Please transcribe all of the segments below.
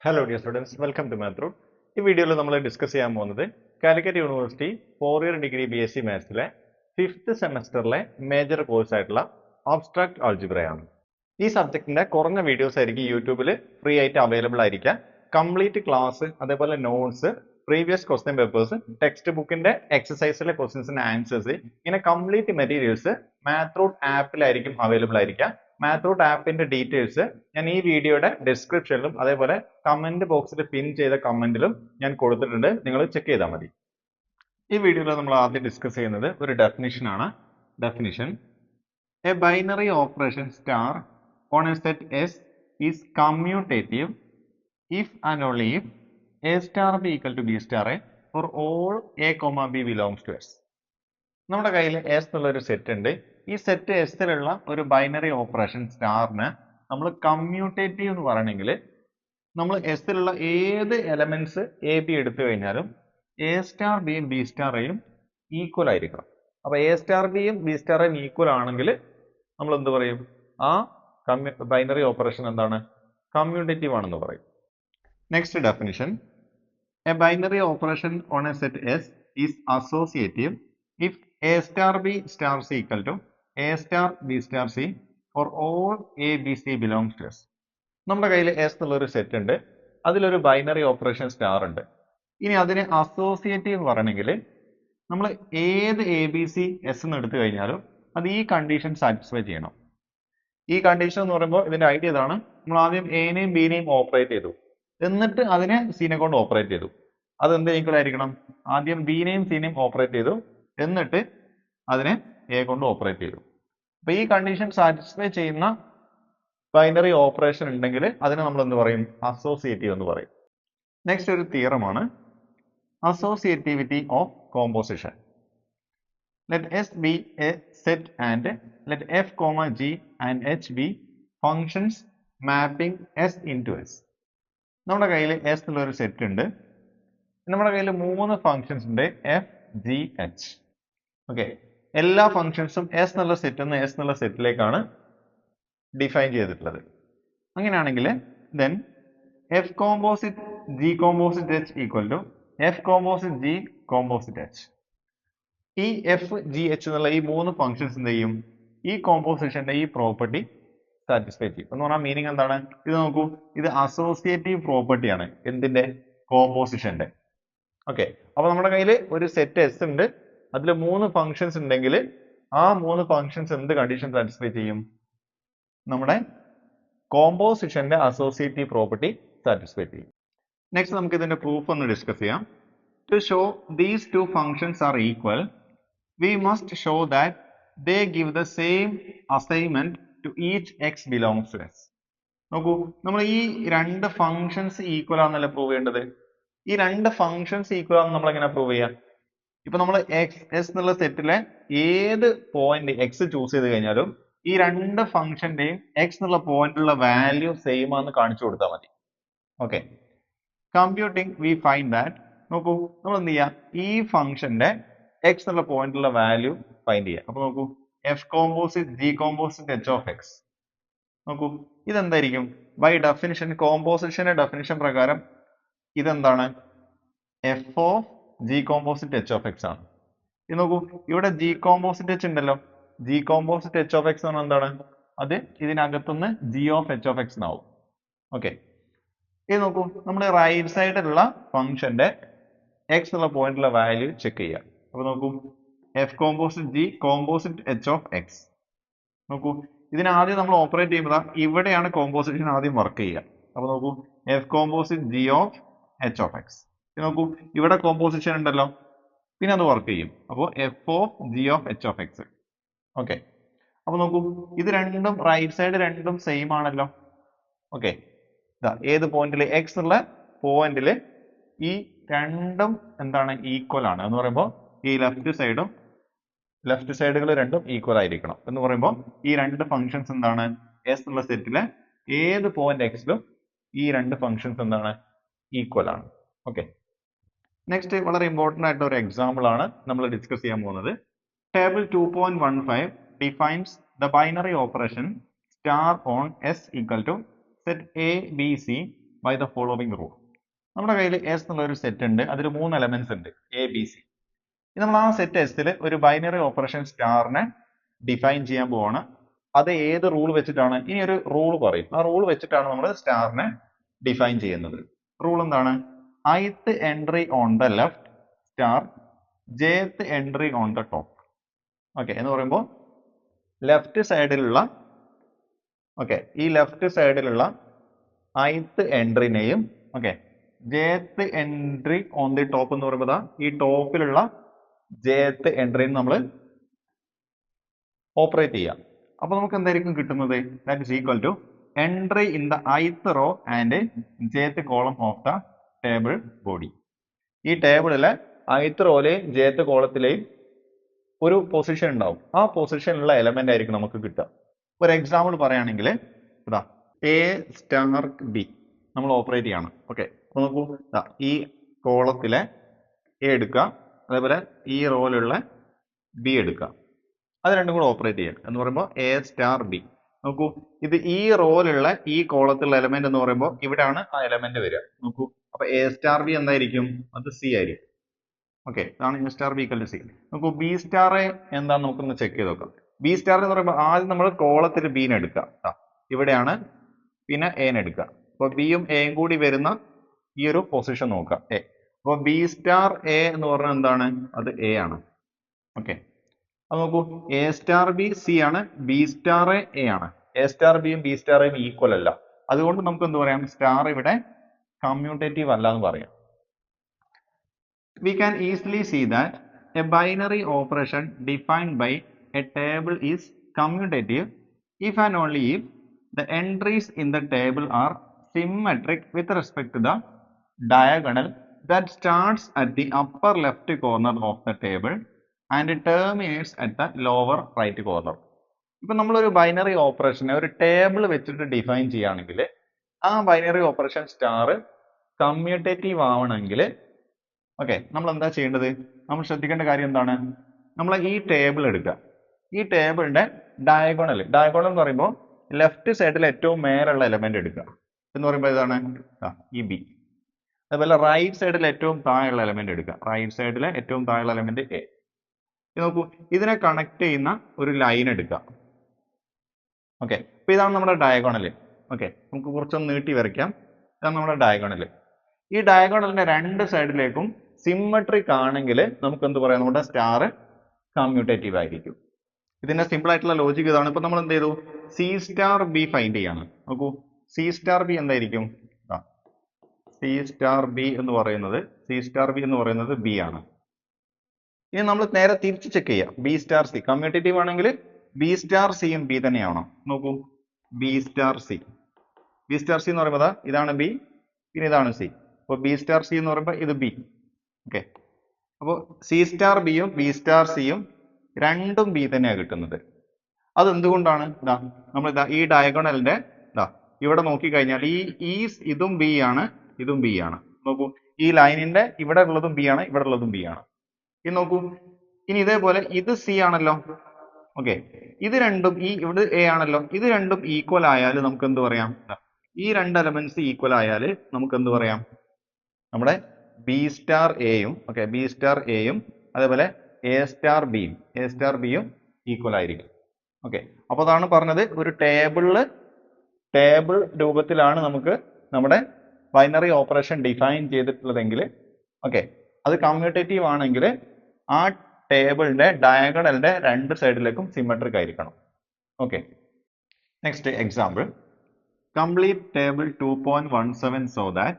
Hello dear students, welcome to Math Root. ഈ വീഡിയോയിൽ നമ്മൾ ഡിസ്കസ് ചെയ്യാൻ പോകുന്നത് Calicut university 4-year degree BSc മാത്സിലെ 5th സെമസ്റ്ററിലെ മേജർ കോഴ്സ് ആയിട്ടുള്ള അബ്സ്ട്രാക്ട് ആൾജിബ്രയാണ്. ഈ സബ്ജക്റ്റിന്റെ കുറഞ്ഞ വീഡിയോസ് ആയിരിക്കും യൂട്യൂബിൽ ഫ്രീ ആയിട്ട് അവൈലബിൾ ആയിരിക്കുക. കംപ്ലീറ്റ് ക്ലാസ്, അതേപോലെ notes, previous question papers, text ബുക്കിന്റെ എക്സസൈസിലെ ക്വസ്റ്റ്യൻസിന്റെ ആൻസേഴ്സ്, ഇങ്ങനെ കംപ്ലീറ്റ് മെറ്റീരിയൽസ് മാത്ത് റൂട്ട് ആപ്പിലായിരിക്കും അവൈലബിൾ ആയിരിക്കുക. മാത്ത് റൂട്ട് ആപ്പിന്റെ ഡീറ്റെയിൽസ് ഞാൻ ഈ വീഡിയോയുടെ ഡിസ്ക്രിപ്ഷനിലും അതേപോലെ കമന്റ് ബോക്സിൽ പിൻ ചെയ്ത കമന്റിലും ഞാൻ കൊടുത്തിട്ടുണ്ട്. നിങ്ങൾ ചെക്ക് ചെയ്താൽ മതി. ഈ വീഡിയോയിൽ നമ്മൾ ആദ്യം ഡിസ്കസ് ചെയ്യുന്നത് ഒരു ഡെഫിനിഷൻ ആണ്. Definition: A binary operation star on a set S is commutative if and only if a star b equal to b star a for all a comma b belongs to S. നമ്മുടെ കയ്യിൽ S എന്നുള്ള ഒരു set ഉണ്ട്. ഈ set എസിലുള്ള ഒരു binary operation സ്റ്റാറിന് നമ്മൾ commutative എന്ന് പറയണമെങ്കിൽ നമ്മൾ എസിലുള്ള ഏത് എലമെന്റ്സ് എ ബി എടുത്തു കഴിഞ്ഞാലും എ സ്റ്റാർ ബിയും ബി സ്റ്റാർ എയും ഈക്വൽ ആയിരിക്കണം. അപ്പൊ എ സ്റ്റാർ ബിയും ബി സ്റ്റാർ എയും ഈക്വൽ ആണെങ്കിൽ നമ്മൾ എന്ത് പറയും? ആ ബൈനറി ഓപ്പറേഷൻ എന്താണ്? കമ്മ്യൂട്ടേറ്റീവ് ആണെന്ന് പറയും. Next definition: a binary operation on a set S is associative if A star B star C equal to A star B star C for all A B C belongs to S. നമ്മുടെ കയ്യിൽ S എന്നുള്ളൊരു set ഉണ്ട്, അതിലൊരു binary operation star ഉണ്ട്. ഇനി അതിനെ associative എന്ന് പറയണമെങ്കിൽ നമ്മൾ ഏത് എ ബി സി എസ് എന്ന് എടുത്തു കഴിഞ്ഞാലും അത് ഈ കണ്ടീഷൻ സാറ്റിസ്ഫൈ ചെയ്യണം. ഈ കണ്ടീഷൻ എന്ന് പറയുമ്പോൾ ഇതിന്റെ ഐഡിയ ഇതാണ്: നമ്മൾ ആദ്യം എനെയും ബിനെയും ഓപ്പറേറ്റ് ചെയ്തു, എന്നിട്ട് അതിനെ സീനെ കൊണ്ട് ഓപ്പറേറ്റ് ചെയ്തു. അത് എന്ത് ഈക്വൽ ആയിരിക്കണം? ആദ്യം ബിനെയും സീനെയും ഓപ്പറേറ്റ് ചെയ്തു, എന്നിട്ട് അതിനെ എ കൊണ്ട് ഓപ്പറേറ്റ് ചെയ്തു. അപ്പൊ ഈ കണ്ടീഷൻ സാറ്റിസ്ഫൈ ചെയ്യുന്ന ബൈനറി ഓപ്പറേഷൻ ഉണ്ടെങ്കിൽ അതിനെ നമ്മൾ എന്ത് പറയും? അസോസിയേറ്റീവ് എന്ന് പറയും. നെക്സ്റ്റ് ഒരു തിയറമാണ് associativity of composition. Let S be a set and let f comma g and h be functions mapping S into S. നമ്മുടെ കയ്യിൽ എസ് എന്നുള്ള ഒരു സെറ്റ് ഉണ്ട്. നമ്മുടെ കയ്യിൽ 3 ഫങ്ഷൻസ് ഉണ്ട്: എഫ്, ജി, എച്ച്. ഓക്കെ, എല്ലാ ഫങ്ഷൻസും എസ് എന്നുള്ള സെറ്റിൽ നിന്ന് എസ് എന്നുള്ള സെറ്റിലേക്കാണ് ഡിഫൈൻ ചെയ്തിട്ടുള്ളത്. അങ്ങനെയാണെങ്കിൽ then F composite G composite H equal to F composite G composite H. ഈ എഫ്, ജി, എച്ച് എന്നുള്ള ഈ 3 ഫങ്ഷൻസ് എന്ത് ചെയ്യും? ഈ കോമ്പോസിഷന്റെ ഈ പ്രോപ്പർട്ടി സാറ്റിസ്ഫൈ ചെയ്യും. എന്ന് പറഞ്ഞാൽ മീനിങ് എന്താണ്? ഇത് നോക്കൂ, ഇത് അസോസിയേറ്റീവ് പ്രോപ്പർട്ടിയാണ്. എന്തിന്റെ? കോമ്പോസിഷന്റെ. ഓക്കെ, അപ്പൊ നമ്മുടെ കയ്യിൽ ഒരു സെറ്റ് എസ് ഉണ്ട്, അതിൽ 3 ഫങ്ഷൻസ് ഉണ്ടെങ്കിൽ ആ 3 ഫങ്ഷൻസ് എന്ത് കണ്ടീഷൻ സാറ്റിസ്ഫൈ ചെയ്യും? നമ്മുടെ കോമ്പോസിഷന്റെ അസോസിയേറ്റീവ് പ്രോപ്പർട്ടി സാറ്റിസ്ഫൈ ചെയ്യും. നെക്സ്റ്റ് നമുക്ക് ഇതിന്റെ പ്രൂഫ് ഒന്ന് ഡിസ്കസ് ചെയ്യാം. To show these 2 functions are equal we must show that they give the same assignment to each x belongs to S. നോക്കൂ, നമ്മൾ ഈ 2 ഫങ്ഷൻസ് ഈക്വൽ ആണെന്നല്ലേ പ്രൂവ് ചെയ്യേണ്ടത്. ഈ 2 ഫങ്ഷൻസ് ഈക്വൽ ആണെന്ന് നമ്മൾ എങ്ങനെ പ്രൂവ് ചെയ്യാം? ഇപ്പൊ നമ്മൾ എക്സ് എസ് എന്നുള്ള സെറ്റിലെ ഏത് പോയിന്റ് എക്സ് ചൂസ് ചെയ്ത് കഴിഞ്ഞാലും ഈ 2 ഫങ്ഷന്റെയും എക്സ് എന്നുള്ള പോയിന്റിലുള്ള വാല്യൂ സെയിം ആണെന്ന് കാണിച്ചു കൊടുത്താൽ മതി. Okay, computing we find that. നോക്കൂ, നമ്മൾ എന്ത് ചെയ്യാം? ഈ ഫങ്ഷന്റെ എക്സ് എന്നുള്ള പോയിന്റിലുള്ള വാല്യൂ ഫൈൻഡ് ചെയ്യാം. അപ്പൊ നോക്കൂ, F composite G composite H of X. നോക്കൂ, ഇതെന്തായിരിക്കും? ബൈ ഡെഫിനിഷൻ, കോമ്പോസിഷന്റെ ഡെഫിനിഷൻ പ്രകാരം ഇതെന്താണ്? F of G composite H of x ആണ്. ഇത് നോക്കൂ, ഇവിടെ ജി കോമ്പോസിറ്റ് എച്ച് ഉണ്ടല്ലോ. G composite H of X എന്താണ്? അത് ഇതിനകത്തുനിന്ന് G of H of X എന്നാവും. ഓക്കെ, ഇത് നോക്കൂ, നമ്മൾ റൈറ്റ് സൈഡിലുള്ള ഫംഗ്ഷന്റെ എക്സ് എന്നുള്ള പോയിന്റിലുള്ള വാല്യൂ ചെക്ക് ചെയ്യാം. അപ്പൊ നോക്കൂ, F composite G composite H of X. നോക്കൂ, ഇതിന് ആദ്യം നമ്മൾ ഓപ്പറേറ്റ് ചെയ്യുമ്പോൾ ഇവിടെയാണ് കോമ്പോസിഷൻ ആദ്യം വർക്ക് ചെയ്യുക. അപ്പൊ നോക്കൂ, F composite G of H of X. നോക്കൂ, ഇവിടെ കോമ്പോസിഷൻ ഉണ്ടല്ലോ, പിന്നെ അത് വർക്ക് ചെയ്യും. അപ്പോൾ F of G of H of X. Okay, അപ്പൊ നോക്കൂ, ഇത് രണ്ടും റൈറ്റ് സൈഡ് രണ്ടും സെയിം ആണല്ലോ. ഓക്കെ, ഏത് പോയിന്റിൽ? എക്സ് ഉള്ള പോയിന്റിൽ ഈ രണ്ടും എന്താണ്? ഈക്വൽ ആണ്. എന്ന് പറയുമ്പോൾ ഈ ലെഫ്റ്റ് സൈഡുകൾ രണ്ടും ഈക്വൽ ആയിരിക്കണം. എന്ന് പറയുമ്പോൾ ഈ 2 ഫങ്ഷൻസ് എന്താണ്? എസ് എന്നുള്ള സെറ്റിലെ ഏത് പോയിന്റ് എക്സിലും ഈ 2 ഫങ്ഷൻസ് എന്താണ്? ഈക്വൽ ആണ്. ഓക്കെ, നെക്സ്റ്റ് വളരെ ഇമ്പോർട്ടന്റ് ആയിട്ടുള്ള ഒരു എക്സാമ്പിൾ ആണ് നമ്മൾ ഡിസ്കസ് ചെയ്യാൻ പോകുന്നത്. Table 2.15 defines the binary operation star on S equal to set A B C by the following rule. നമ്മുടെ കയ്യിൽ എസ് എന്നുള്ള ഒരു സെറ്റ് ഉണ്ട്, അതിൽ 3 എലമെന്റ്സ് ഉണ്ട്, എ ബി സി. നമ്മൾ ആ സെറ്റ് എസിൽ ഒരു ബൈനറി ഓപ്പറേഷൻ സ്റ്റാറിനെ ഡിഫൈൻ ചെയ്യാൻ പോവാണ്. അത് ഏത് റൂൾ വെച്ചിട്ടാണ്? ഇനി ഒരു റൂൾ പറയും, ആ റൂൾ വെച്ചിട്ടാണ് നമ്മൾ സ്റ്റാറിനെ ഡിഫൈൻ ചെയ്യുന്നത്. റൂൾ എന്താണ്? ith entry on the left star jth entry on the top. Okay, എന്ന് പറയുമ്പോൾ ലെഫ്റ്റ് സൈഡിലുള്ള ഈ ലെഫ്റ്റ് സൈഡിലുള്ള ith എൻട്രിനെയും jth entry on the top എന്ന് പറയുമ്പോൾ ഈ ടോപ്പിലുള്ള jth എൻട്രിനെ നമ്മൾ ഓപ്പറേറ്റ് ചെയ്യാം. അപ്പൊ നമുക്ക് എന്തായിരിക്കും കിട്ടുന്നത്? That is equal to entry in the ith row and jth column of the table body. ഈ ടേബിളിലെ ith റോയിലെയും jth കോളത്തിലെയും ഒരു പൊസിഷൻ ഉണ്ടാവും, ആ പൊസിഷനിലുള്ള എലമെന്റ് ആയിരിക്കും നമുക്ക് കിട്ടുക. ഒരു എക്സാമ്പിൾ പറയുകയാണെങ്കിൽ ഇതാ എ സ്റ്റാർ ബി നമ്മൾ ഓപ്പറേറ്റ് ചെയ്യണം. ഓക്കെ, അപ്പൊ നോക്കൂ, ഈ കോളത്തിലെ എ എടുക്കുക, അതേപോലെ ഈ റോയിലുള്ള ബി എടുക്കുക, അത് രണ്ടും കൂടെ ഓപ്പറേറ്റ് ചെയ്യാം എന്ന് പറയുമ്പോൾ എ സ്റ്റാർ ബി. നോക്കൂ, ഇത് ഈ റോയിലുള്ള ഈ കോളത്തിലുള്ള എലമെന്റ് എന്ന് പറയുമ്പോൾ ഇവിടെയാണ് ആ എലമെന്റ് വരിക. നോക്കൂ, അപ്പൊ എ സ്റ്റാർ ബി എന്തായിരിക്കും? അത് സി ആയിരിക്കും. ഓക്കെ, അതാണ് A star B equal to C. നോക്കൂ, ബി സ്റ്റാർ എന്താന്ന് നമുക്കൊന്ന് ചെക്ക് ചെയ്ത് നോക്കാം. ബി സ്റ്റാർ എന്ന് പറയുമ്പോൾ ആദ്യം നമ്മൾ കോളത്തിൽ ബീനെ എടുക്കുക, ഇവിടെയാണ്, പിന്നെ എനെ എടുക്കുക. അപ്പൊ ബിയും എയും കൂടി വരുന്ന ഈ ഒരു പൊസിഷൻ നോക്കുക, എ. അപ്പൊ ബി സ്റ്റാർ എ എന്ന് പറഞ്ഞാൽ എന്താണ്? അത് എ ആണ്. ഓക്കെ, അപ്പൊ നോക്കൂ, എ സ്റ്റാർ ബി സി ആണ്, ബി സ്റ്റാർ എ ആണ്. എ സ്റ്റാർ ബിയും ബി സ്റ്റാർ എയും ഈക്വൽ അല്ല, അതുകൊണ്ട് നമുക്ക് എന്ത് പറയാം? സ്റ്റാർ ഇവിടെ കമ്മ്യൂട്ടേറ്റീവ് അല്ല എന്ന് പറയാം. We can easily see that a binary operation defined by a table is commutative if and only if the entries in the table are symmetric with respect to the diagonal that starts at the upper left corner of the table and terminates at the lower right corner. ഇപ്പൊ നമ്മളൊരു binary ഓപ്പറേഷനെ ഒരു table വെച്ചിട്ട് define ചെയ്യുകയാണെങ്കിൽ ആ binary operation star commutative ആവണമെങ്കിൽ നമ്മൾ എന്താ ചെയ്യേണ്ടത്? നമ്മൾ ശ്രദ്ധിക്കേണ്ട കാര്യം എന്താണ്? നമ്മൾ ഈ ടേബിൾ എടുക്കുക, ഈ ടേബിളിന്റെ ഡയഗോണൽ എന്ന് പറയുമ്പോൾ ലെഫ്റ്റ് സൈഡിൽ ഏറ്റവും മേലുള്ള എലമെന്റ് എടുക്കുക എന്ന് പറയുമ്പോൾ ഇതാണ് ഈ ബി. അതുപോലെ റൈറ്റ് സൈഡിൽ ഏറ്റവും താഴെയുള്ള എലമെന്റ് എടുക്കുക, റൈറ്റ് സൈഡിലെ ഏറ്റവും താഴെയുള്ള എലമെന്റ് എ. നോക്കൂ, ഇതിനെ കണക്ട് ചെയ്യുന്ന ഒരു ലൈൻ എടുക്കുക. ഓക്കെ, അപ്പൊ ഇതാണ് നമ്മുടെ ഡയഗോണൽ. ഓക്കെ, നമുക്ക് കുറച്ചൊന്ന് നീട്ടി വരയ്ക്കാം. ഇതാണ് നമ്മുടെ ഡയഗോണൽ. ഈ ഡയഗോണലിന്റെ രണ്ട് സൈഡിലേക്കും സിമ്മട്രിക് ആണെങ്കിൽ നമുക്ക് എന്ത് പറയാം? നമ്മുടെ സ്റ്റാർ കമ്മ്യൂട്ടേറ്റീവ് ആയിരിക്കും. ഇതിന്റെ സിമ്പിൾ ആയിട്ടുള്ള ലോജിക് ഇതാണ്. ഇപ്പൊ നമ്മൾ എന്ത് ചെയ്തു? സി സ്റ്റാർ ബി ഫൈൻഡ് ചെയ്യാണ്. നോക്കൂ, സി സ്റ്റാർ ബി എന്തായിരിക്കും? സി സ്റ്റാർ ബി എന്ന് പറയുന്നത് ബി ആണ്. ഇനി നമ്മൾ നേരെ തിരിച്ച് ചെക്ക് ചെയ്യാം. ബി സ്റ്റാർ സി കമ്മ്യൂട്ടേറ്റീവ് ആണെങ്കിൽ ബി സ്റ്റാർ സിയും ബി തന്നെയാണോ? നോക്കൂ, ബി സ്റ്റാർ സി എന്ന് പറയുമ്പോൾ ഇതാണ് ബി, പിന്നെ ഇതാണ് സി. അപ്പോൾ ബി സ്റ്റാർ സി എന്ന് പറയുമ്പോൾ ഇത് ബി. ഓക്കെ, അപ്പോൾ സി സ്റ്റാർ ബിയും ബി സ്റ്റാർ സിയും രണ്ടും ബി തന്നെയാണ് കിട്ടുന്നത്. അത് എന്തുകൊണ്ടാണ്? നമ്മൾ ഈ ഡയഗോണലിന്റെ ഇവിടെ നോക്കിക്കഴിഞ്ഞാൽ ഇതും ബി ആണ്, ഇതും ബി ആണ്. നോക്കൂ, ഈ ലൈനിന്റെ ഇവിടെ ഉള്ളതും ബി ആണ്, ഇവിടെ ഉള്ളതും ബി ആണ്. ഇത് നോക്കൂ, ഇനി ഇതേപോലെ ഇത് സി ആണല്ലോ. ഓക്കെ, ഇത് രണ്ടും ഇവിടെ എ ആണല്ലോ. ഇത് രണ്ടും ഈക്വൽ ആയാൽ നമുക്ക് എന്ത് പറയാം? ഈ രണ്ട് എലമെന്റ്സ് ഈക്വൽ ആയാൽ നമുക്ക് എന്ത് പറയാം? നമ്മുടെ ബി സ്റ്റാർ എയും അതേപോലെ എ സ്റ്റാർ ബിയും ഈക്വൽ ആയിരിക്കും. ഓക്കെ, അപ്പൊ അതാണ് പറഞ്ഞത്, ഒരു ടേബിൾ രൂപത്തിലാണ് നമുക്ക് നമ്മുടെ ബൈനറി ഓപ്പറേഷൻ ഡിഫൈൻ ചെയ്തിട്ടുള്ളതെങ്കിൽ അത് കമ്മ്യൂട്ടേറ്റീവ് ആണെങ്കിൽ ആ ടേബിളിന്റെ ഡയഗണലിന്റെ രണ്ട് സൈഡിലേക്കും സിമെട്രിക് ആയിരിക്കണം. Okay, next example. Complete table 2.17 so that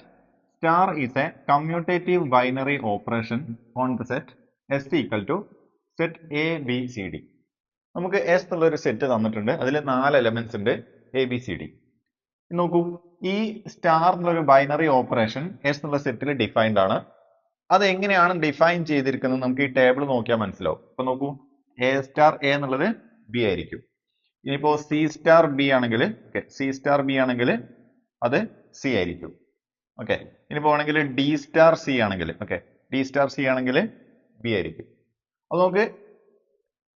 star is a commutative binary operation on the set S equal to set A, B, C, D. നമുക്ക് S എന്നുള്ള ഒരു സെറ്റ് തന്നിട്ടുണ്ട്, അതിൽ 4 എലമെന്റ്സ് ഉണ്ട്, A, B, C, D. നോക്കൂ, ഈ star എന്നുള്ള binary operation S എന്നുള്ള സെറ്റിൽ ഡിഫൈൻഡ് ആണ്. അത് എങ്ങനെയാണ് ഡിഫൈൻ ചെയ്തിരിക്കുന്നത് നമുക്ക് ഈ ടേബിൾ നോക്കിയാൽ മനസ്സിലാവും. അപ്പൊ നോക്കൂ, A സ്റ്റാർ A എന്നുള്ളത് B ആയിരിക്കും. ഇനിയിപ്പോ സി സ്റ്റാർ ബി ആണെങ്കിൽ അത് സി ആയിരിക്കും. ഓക്കെ, ഇനിയിപ്പോ ആണെങ്കിൽ ഡി സ്റ്റാർ സി ആണെങ്കിൽ ബി ആയിരിക്കും. അപ്പൊ നമുക്ക്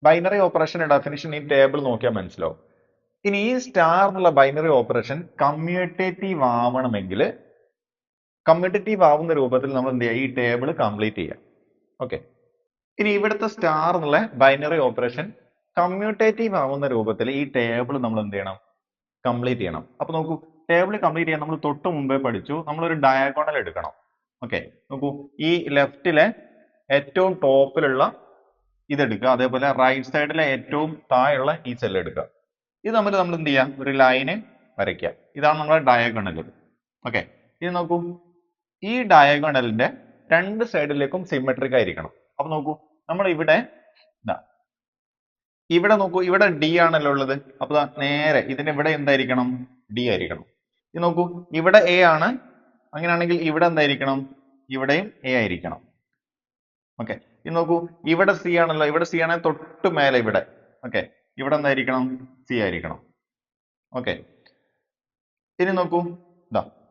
ബൈനറി ഓപ്പറേഷന്റെ ഡെഫിനിഷൻ ഈ ടേബിൾ നോക്കിയാൽ മനസ്സിലാവും. ഇനി ഈ സ്റ്റാർ എന്നുള്ള ബൈനറി ഓപ്പറേഷൻ കമ്മ്യൂട്ടേറ്റീവ് ആവണമെങ്കിൽ കമ്മ്യൂട്ടേറ്റീവ് ആവുന്ന രൂപത്തിൽ നമ്മൾ എന്ത് ചെയ്യുക, ഈ ടേബിൾ കംപ്ലീറ്റ് ചെയ്യുക. ഓക്കെ, ഇനി ഇവിടുത്തെ സ്റ്റാർ എന്നുള്ള ബൈനറി ഓപ്പറേഷൻ കമ്മ്യൂട്ടേറ്റീവ് ആവുന്ന രൂപത്തിൽ ഈ ടേബിൾ നമ്മൾ എന്ത് ചെയ്യണം, കംപ്ലീറ്റ് ചെയ്യണം. അപ്പൊ നോക്കൂ, ടേബിൾ കംപ്ലീറ്റ് ചെയ്യാൻ നമ്മൾ തൊട്ട് മുമ്പേ പഠിച്ചു, നമ്മളൊരു ഡയഗോണൽ എടുക്കണം. ഓക്കെ, നോക്കൂ, ഈ ലെഫ്റ്റിലെ ഏറ്റവും ടോപ്പിലുള്ള ഇതെടുക്കുക, അതേപോലെ റൈറ്റ് സൈഡിലെ ഏറ്റവും താഴെയുള്ള ഈ സെൽ എടുക്കുക. ഇത് തമ്മിൽ നമ്മൾ എന്ത് ചെയ്യാം, ഒരു ലൈന് വരയ്ക്കുക. ഇതാണ് നമ്മുടെ ഡയഗണൽ. ഓക്കെ, ഇത് നോക്കൂ, ഈ ഡയഗണലിന്റെ രണ്ട് സൈഡിലേക്കും സിമെട്രിക് ആയിരിക്കണം. അപ്പൊ നോക്കൂ, നമ്മൾ ഇവിടെ ഇവിടെ നോക്കൂ, ഇവിടെ ഡി ആണല്ലോ ഉള്ളത്. അപ്പൊ നേരെ ഇതിന് ഇവിടെ എന്തായിരിക്കണം, ഡി ആയിരിക്കണം. ഇത് നോക്കൂ, ഇവിടെ എ ആണ്, അങ്ങനെയാണെങ്കിൽ ഇവിടെ എന്തായിരിക്കണം, ഇവിടെയും എ ആയിരിക്കണം. ഓക്കെ, ഇത് നോക്കൂ, ഇവിടെ സി ആണല്ലോ, ഇവിടെ സി ആണെങ്കിൽ തൊട്ട് മേലെ ഇവിടെ. ഓക്കെ, ഇവിടെ എന്തായിരിക്കണം, സി ആയിരിക്കണം. ഓക്കെ, ഇനി നോക്കൂ,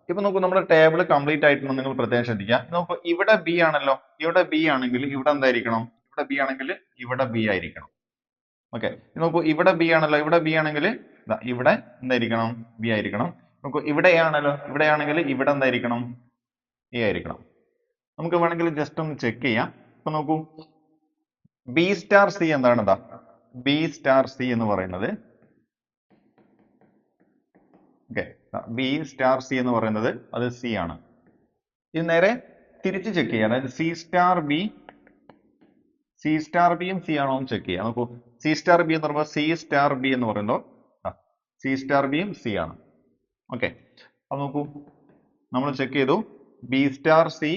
ഇപ്പൊ നോക്കൂ, നമ്മുടെ ടേബിൾ കംപ്ലീറ്റ് ആയിട്ടുണ്ടോ നിങ്ങൾ പ്രത്യേകം ശ്രദ്ധിക്കുക. നോക്കൂ, ഇവിടെ ബി ആണല്ലോ, ഇവിടെ ബി ആണെങ്കിൽ ഇവിടെ എന്തായിരിക്കണം, ഇവിടെ ബി ആണെങ്കിൽ ഇവിടെ ബി ആയിരിക്കണം. ഓക്കെ, നോക്കൂ, ഇവിടെ ബി ആണല്ലോ, ഇവിടെ ബി ആണെങ്കിൽ ഇവിടെ എന്തായിരിക്കണം, ബി ആയിരിക്കണം. നോക്കൂ, ഇവിടെ എ ആണല്ലോ, ഇവിടെ ആണെങ്കിൽ ഇവിടെ എന്തായിരിക്കണം, എ ആയിരിക്കണം. നമുക്ക് വേണമെങ്കിൽ ജസ്റ്റ് ഒന്ന് ചെക്ക് ചെയ്യാം. ഇപ്പൊ നോക്കൂ, ബി സ്റ്റാർ സി എന്താണ്, ബി സ്റ്റാർ സി എന്ന് പറയുന്നത്, ഓക്കെ, ബി സ്റ്റാർ സി എന്ന് പറയുന്നത് അത് സി ആണ്. ഇത് നേരെ തിരിച്ച് ചെക്ക് ചെയ്യാം, അതായത് സി സ്റ്റാർ ബിയും സി ആണോ എന്ന് ചെക്ക് ചെയ്യാം. നോക്കൂ, സി സ്റ്റാർ ബി എന്ന് പറയുമ്പോൾ സി സ്റ്റാർ ബി എന്ന് പറയുമ്പോൾ സി സ്റ്റാർ ബിയും സി ആണ്. ഓക്കെ, അപ്പൊ നോക്കൂ, നമ്മൾ ചെക്ക് ചെയ്തു, ബി സ്റ്റാർ സി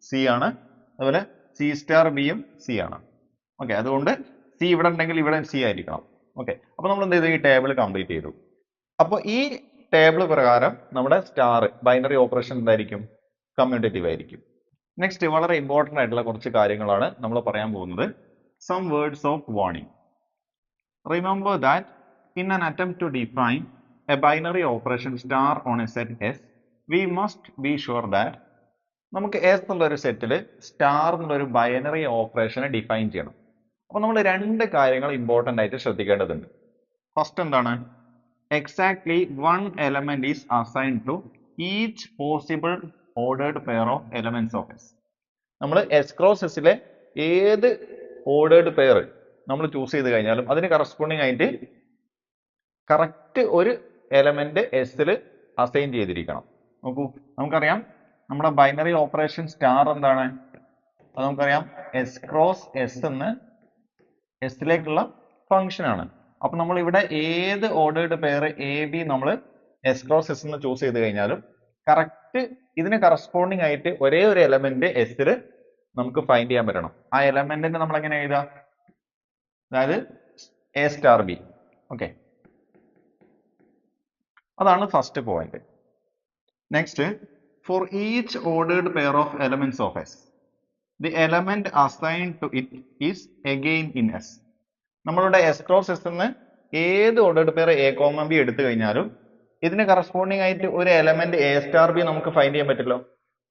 സി ആണ്, അതുപോലെ സി സ്റ്റാർ ബിയും സി ആണ്. ഓക്കെ, അതുകൊണ്ട് സി ഇവിടെ ഉണ്ടെങ്കിൽ ഇവിടെ സി ആയിരിക്കണം. ഓക്കെ, അപ്പൊ നമ്മൾ എന്ത് ചെയ്തു, ഈ ടേബിൾ കംപ്ലീറ്റ് ചെയ്തു. അപ്പോൾ ഈ ടേബിൾ പ്രകാരം നമ്മുടെ സ്റ്റാർ ബൈനറി ഓപ്പറേഷൻ എന്തായിരിക്കും, കമ്മ്യൂട്ടേറ്റീവ് ആയിരിക്കും. നെക്സ്റ്റ് വളരെ ഇമ്പോർട്ടന്റ് ആയിട്ടുള്ള കുറച്ച് കാര്യങ്ങളാണ് നമ്മൾ പറയാൻ പോകുന്നത്. Some words of warning. Remember that in an attempt to define a binary operation star on a set S, we must be sure that നമുക്ക് എസ് എന്നുള്ള ഒരു സെറ്റിൽ സ്റ്റാർ എന്നുള്ള ഒരു ബൈനറി ഓപ്പറേഷനെ ഡിഫൈൻ ചെയ്യണം. അപ്പോൾ നമ്മൾ രണ്ട് കാര്യങ്ങൾ ഇമ്പോർട്ടന്റ് ആയിട്ട് ശ്രദ്ധിക്കേണ്ടതുണ്ട്. ഫസ്റ്റ് എന്താണ്, exactly one element is assigned to each possible ordered pair of elements of S. നമ്മൾ S cross S ലെ ഏത് ordered pair നമ്മൾ ചൂസ് ചെയ്ത് കഴിഞ്ഞാലും അതിന് കറസ്പോണ്ടിങ് ആയിട്ട് കറക്റ്റ് ഒരു എലമെന്റ് എസിൽ അസൈൻ ചെയ്തിരിക്കണം. നോക്കൂ, നമുക്കറിയാം നമ്മുടെ ബൈനറി ഓപ്പറേഷൻ സ്റ്റാർ എന്താണ്, അത് നമുക്കറിയാം എസ് ക്രോസ് എസ് എന്ന് എസിലേക്കുള്ള ഫംഗ്ഷൻ ആണ്. അപ്പൊ നമ്മൾ ഇവിടെ ഏത് ഓർഡേർഡ് പെയർ എ ബി നമ്മൾ എസ് ക്രോസ് എസ് എന്ന് ചൂസ് ചെയ്ത് കഴിഞ്ഞാലും കറക്റ്റ് ഇതിന് കറസ്പോണ്ടിങ് ആയിട്ട് ഒരേ ഒരു എലമെന്റ് എസിൽ നമുക്ക് ഫൈൻഡ് ചെയ്യാൻ പറ്റണം. ആ എലമെന്റിനെ നമ്മൾ എങ്ങനെ എഴുതാം, അതായത് എ സ്റ്റാർ ബി. ഓക്കെ, അതാണ് first point. Next, for each ordered pair of elements of S, the element assigned to it is again in S. നമ്മളുടെ എസ് ക്രോസ് എസ് എന്ന് ഏത് ordered pair a comma b എടുത്തു കഴിഞ്ഞാലും ഇതിന് corresponding ആയിട്ട് ഒരു element a star B നമുക്ക് find ചെയ്യാൻ പറ്റില്ലോ.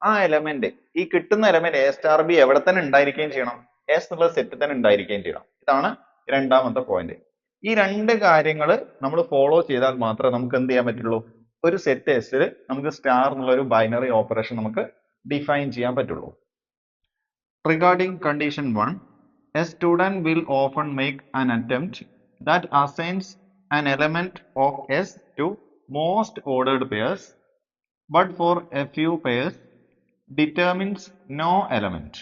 ആ എലമെന്റ്, ഈ കിട്ടുന്ന എലമെന്റ് എ സ്റ്റാർ ബി എവിടെ തന്നെ ഉണ്ടായിരിക്കുകയും ചെയ്യണം, എസ് എന്നുള്ള സെറ്റ് തന്നെ ഉണ്ടായിരിക്കുകയും ചെയ്യണം. ഇതാണ് രണ്ടാമത്തെ പോയിന്റ്. ഈ രണ്ട് കാര്യങ്ങൾ നമ്മൾ ഫോളോ ചെയ്താൽ മാത്രമേ നമുക്ക് എന്ത് ചെയ്യാൻ പറ്റുള്ളൂ, ഒരു സെറ്റ് എസിൽ നമുക്ക് സ്റ്റാർ എന്നുള്ള ഒരു ബൈനറി ഓപ്പറേഷൻ നമുക്ക് ഡിഫൈൻ ചെയ്യാൻ പറ്റുള്ളൂ. Regarding condition 1, a student will often make an attempt that assigns an element of S to most ordered pairs, but for a few pairs determines no element.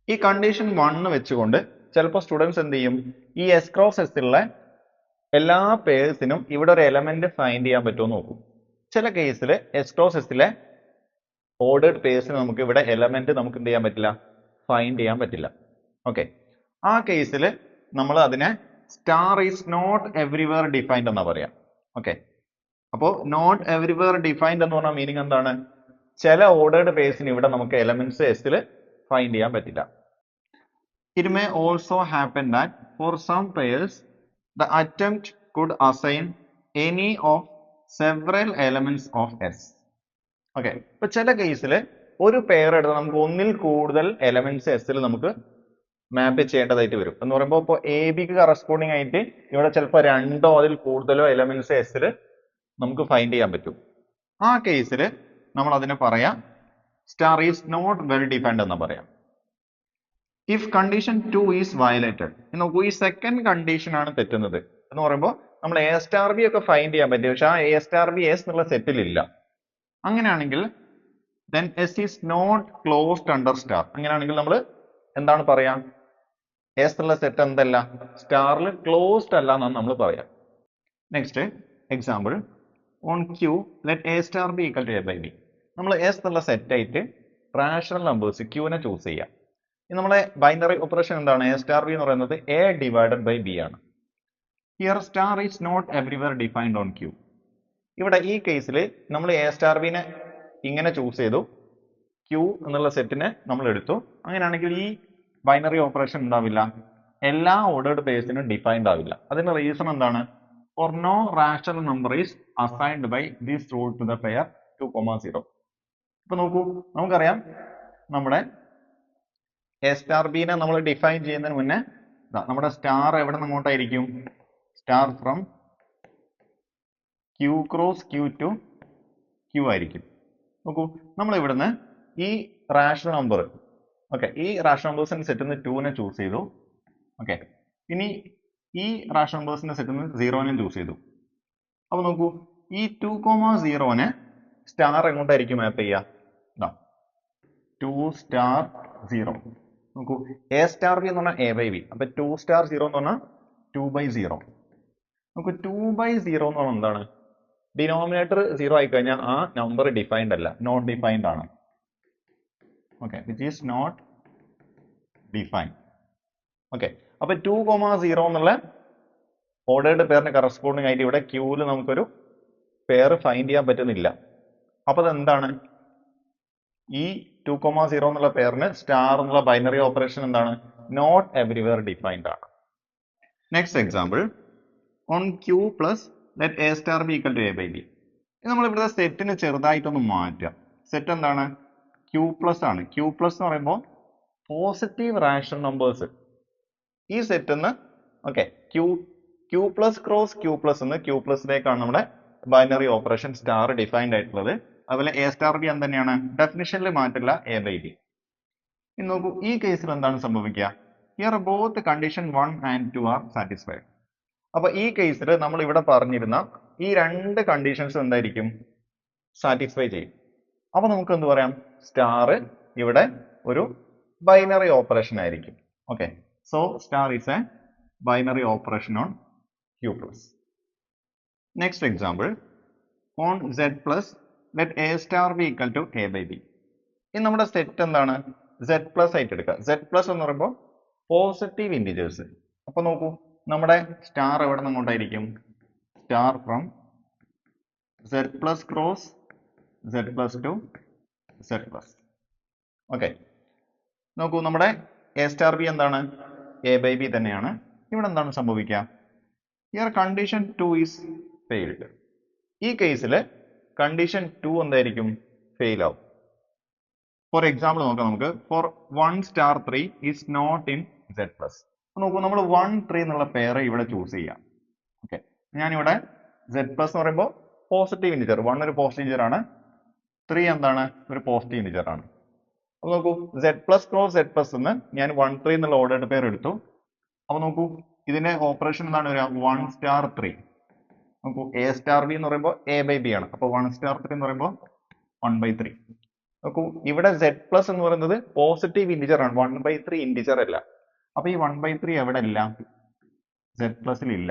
ഈ condition 1 വെച്ചുകൊണ്ട് ചിലപ്പോൾ students എന്ത് ചെയ്യും, ഈ S cross എസിലുള്ള എല്ലാ പേഴ്സിനും ഇവിടെ ഒരു element find ചെയ്യാൻ പറ്റുമോ നോക്കും. ചില കേസിൽ എസ് ക്രോസ് എസിലെ ഓർഡേർഡ് പേഴ്സിന് നമുക്ക് ഇവിടെ എലമെന്റ് നമുക്ക് എന്ത് ചെയ്യാൻ പറ്റില്ല, ഫൈൻഡ് ചെയ്യാൻ പറ്റില്ല. ഓക്കെ, ആ കേസിൽ നമ്മൾ അതിനെ star is not everywhere defined എന്നാ പറയാം. ഓക്കെ, അപ്പോൾ നോട്ട് എവ്രിവെയർ ഡിഫൈൻഡ് എന്ന് പറഞ്ഞ മീനിങ് എന്താണ്, ചില ഓർഡേർഡ് പേഴ്സിന് ഇവിടെ നമുക്ക് എലമെന്റ്സ് എസിൽ ഫൈൻഡ് ചെയ്യാൻ പറ്റില്ല. It may also happen that for some pairs the attempt could assign any of several elements of S. Okay, ഇപ്പൊ ചില കേസിൽ ഒരു പെയർ എടുത്താൽ നമുക്ക് ഒന്നിൽ കൂടുതൽ എലമെന്റ്സ് എസിൽ നമുക്ക് മാപ്പ് ചെയ്യേണ്ടതായിട്ട് വരും. എന്ന് പറയുമ്പോൾ ഇപ്പോൾ എ ബിക്ക് കറസ്പോണ്ടിങ് ആയിട്ട് ഇവിടെ ചിലപ്പോൾ രണ്ടോ അതിൽ കൂടുതലോ എലമെന്റ്സ് എസിൽ നമുക്ക് ഫൈൻഡ് ചെയ്യാൻ പറ്റും. ആ കേസിൽ നമ്മൾ അതിനെ പറയാം star is not well defined എന്ന് പറയാം. ഇഫ് കണ്ടീഷൻ 2 ഈസ് വയലേറ്റഡ്, നോക്കൂ ഈ സെക്കൻഡ് കണ്ടീഷൻ ആണ് തെറ്റുന്നത് എന്ന് പറയുമ്പോൾ നമ്മൾ എ സ്റ്റാർ ബി ഒക്കെ ഫൈൻഡ് ചെയ്യാൻ പറ്റും, പക്ഷെ ആ എ സ്റ്റാർ ബി എസ് എന്നുള്ള സെറ്റിൽ ഇല്ല. അങ്ങനെയാണെങ്കിൽ then S is not closed under star. അങ്ങനെയാണെങ്കിൽ നമ്മൾ എന്താണ് പറയാ, എസ് എന്നുള്ള സെറ്റ് എന്തല്ല, സ്റ്റാറിൽ ക്ലോസ്ഡ് അല്ല എന്നാണ് നമ്മൾ പറയാം. Next example, on Q let a star B equal to a by b. നമ്മൾ എസ് എന്നുള്ള സെറ്റ് ആയിട്ട് റാഷണൽ നമ്പേഴ്സ് ക്യൂനെ ചൂസ് ചെയ്യാം. നമ്മളെ ബൈനറി ഓപ്പറേഷൻ എന്താണ്, എ സ്റ്റാർ ബി എന്ന് പറയുന്നത് എ ഡിവൈഡഡ് ബൈ ബി ആണ്. Here star is not everywhere defined on Q. ഇവിടെ ഈ കേസിൽ നമ്മൾ എ സ്റ്റാർ ബിനെ ഇങ്ങനെ ചൂസ് ചെയ്തു, ക്യൂ എന്നുള്ള സെറ്റിനെ നമ്മൾ എടുത്തു. അങ്ങനെയാണെങ്കിൽ ഈ ബൈനറി ഓപ്പറേഷൻ ഉണ്ടാവില്ല, എല്ലാ ഓർഡേർഡ് പേഴ്സിനും ഡിഫൈൻഡ് ആവില്ല. അതിന്റെ റീസൺ എന്താണ്, for no rational number is assigned by this rule to the pair 2,0. ഇപ്പൊ നോക്കൂ, നമുക്കറിയാം നമ്മുടെ എ സ്റ്റാർ ബിനെ നമ്മൾ ഡിഫൈൻ ചെയ്യുന്നതിന് മുന്നേ നമ്മുടെ സ്റ്റാർ എവിടെ നിന്ന് അങ്ങോട്ടായിരിക്കും, star from Q cross Q to Q ആയിരിക്കും. നോക്കൂ, നമ്മൾ ഇവിടുന്ന് ഈ റാഷണൽ നമ്പർ, ഓക്കെ, ഈ റാഷണൽ നമ്പേഴ്സിന്റെ സെറ്റിൽ നിന്ന് 2നെ ചൂസ് ചെയ്തു. ഓക്കെ, ഇനി ഈ റാഷണൽ നമ്പേഴ്സിന്റെ സെറ്റിൽ നിന്ന് 0നെ ചൂസ് ചെയ്തു. അപ്പൊ നോക്കൂ, ഈ 2,0നെ സ്റ്റാർ എങ്ങോട്ടായിരിക്കും മാപ്പ് ചെയ്യുക, 2 സ്റ്റാർ 0. നോക്കൂ, എ സ്റ്റാർ ബി എന്ന് പറഞ്ഞാൽ എ ബൈ ബി, അപ്പൊ 2 സ്റ്റാർ 0 എന്ന് പറഞ്ഞാൽ 2/0. നമുക്ക് 2/0 എന്ന് പറഞ്ഞാൽ എന്താണ്, ഡിനോമിനേറ്റർ 0 ആയി കഴിഞ്ഞാൽ ആ നമ്പർ ഡിഫൈൻഡ് അല്ല, നോട്ട് ഡിഫൈൻഡ് ആണ്. Okay, which is not defined. Okay, അപ്പൊ 2,0 എന്നുള്ള ഓർഡേർഡ് പെയറിന് കറസ്പോണ്ടിങ് ആയിട്ട് ഇവിടെ ക്യൂവിൽ നമുക്കൊരു പെയർ ഫൈൻഡ് ചെയ്യാൻ പറ്റുന്നില്ല. അപ്പൊ അതെന്താണ്, ഈ 2,0 എന്നുള്ള പെയറിന് സ്റ്റാർ എന്നുള്ള ബൈനറി ഓപ്പറേഷൻ എന്താണ്, നോട്ട് എവരിവെയർ ഡിഫൈൻഡ് ആണ്. Next example, on Q plus let a star B equal to a by b. നമ്മൾ ഇവിടുത്തെ സെറ്റിന് ചെറുതായിട്ടൊന്ന് മാറ്റുക. സെറ്റ് എന്താണ്, ക്യൂ പ്ലസ് ആണ്. ക്യൂ പ്ലസ് എന്ന് പറയുമ്പോൾ പോസിറ്റീവ് റാഷണൽ നമ്പേഴ്സ് ഈ സെറ്റ് നിന്ന്, okay, Q plus cross Q plus എന്ന് ക്യൂ പ്ലസിലേക്കാണ് നമ്മുടെ ബൈനറി ഓപ്പറേഷൻ സ്റ്റാർ ഡിഫൈൻഡ് ആയിട്ടുള്ളത്. അതുപോലെ എ സ്റ്റാർ ബി എന്ത് തന്നെയാണ്, ഡെഫിനിഷനിൽ മാറ്റില്ല, എ ബൈ ബി. ഇനി നോക്കൂ, ഈ കേസിൽ എന്താണ് സംഭവിക്കുക, here both condition 1 and 2 R satisfied. അപ്പൊ ഈ കേസിൽ നമ്മൾ ഇവിടെ പറഞ്ഞിരുന്ന ഈ രണ്ട് കണ്ടീഷൻസ് എന്തായിരിക്കും, സാറ്റിസ്ഫൈ ചെയ്യും. അപ്പൊ നമുക്ക് എന്ത് പറയാം, സ്റ്റാർ ഇവിടെ ഒരു ബൈനറി ഓപ്പറേഷൻ ആയിരിക്കും. Okay, so star is a binary operation on Q plus. Next example, on Z plus let a star B equal to a by b. ഇനി നമ്മുടെ സെറ്റ് എന്താണ്, സെഡ് പ്ലസ് ആയിട്ട് എടുക്കുക. സെഡ് പ്ലസ് എന്ന് പറയുമ്പോൾ positive integers. അപ്പൊ നോക്കൂ, നമ്മുടെ സ്റ്റാർ എവിടെ നിന്ന് അങ്ങോട്ടായിരിക്കും, star from Z plus cross Z plus to Z plus. Okay, നോക്കൂ, നമ്മുടെ എ സ്റ്റാർ ബി എന്താണ്, എ ബൈ ബി തന്നെയാണ്. ഇവിടെ എന്താണ് സംഭവിക്കുക, ഹിയർ കണ്ടീഷൻ 2 ഈസ് ഫെയിൽഡ്. ഈ കേസിൽ കണ്ടീഷൻ 2 എന്തായിരിക്കും, ഫെയിൽ ആവും. ഫോർ എക്സാമ്പിൾ നോക്കാം നമുക്ക്, for 1 star 3 is not in Z plus. നോക്കൂ, നമ്മൾ 1 3 എന്നുള്ള പെയർ ഇവിടെ ചൂസ് ചെയ്യാം. ഓക്കെ, ഞാനിവിടെ സെഡ് പ്ലസ് എന്ന് പറയുമ്പോൾ പോസിറ്റീവ് ഇൻഡിജർ, 1 ഒരു പോസിറ്റീവ് ഇൻഡിജർ ആണ്, 3 എന്താണ്, ഒരു പോസിറ്റീവ് ഇൻഡിജർ ആണ്. അപ്പൊ നോക്കൂ, Z plus cross Z plus എന്ന് ഞാൻ 1 3 എന്നുള്ള ഓർഡേർഡ് പെയർ എടുത്തു. അപ്പൊ നോക്കൂ, ഇതിന്റെ ഓപ്പറേഷൻ എന്താണ് വരിക, 1 സ്റ്റാർ 3. നോക്കൂ, എ സ്റ്റാർ ബി എന്ന് പറയുമ്പോൾ എ ബൈ ബി ആണ്, അപ്പൊ 1 സ്റ്റാർ 3 എന്ന് പറയുമ്പോൾ 1/3. നോക്കൂ, ഇവിടെ സെഡ് പ്ലസ് എന്ന് പറയുന്നത് പോസിറ്റീവ് ഇൻഡിജർ ആണ്, 1/3 ഇൻഡിജർ അല്ല. അപ്പൊ ഈ 1/3 എവിടെ ഇല്ല, സെഡ് പ്ലസിൽ ഇല്ല.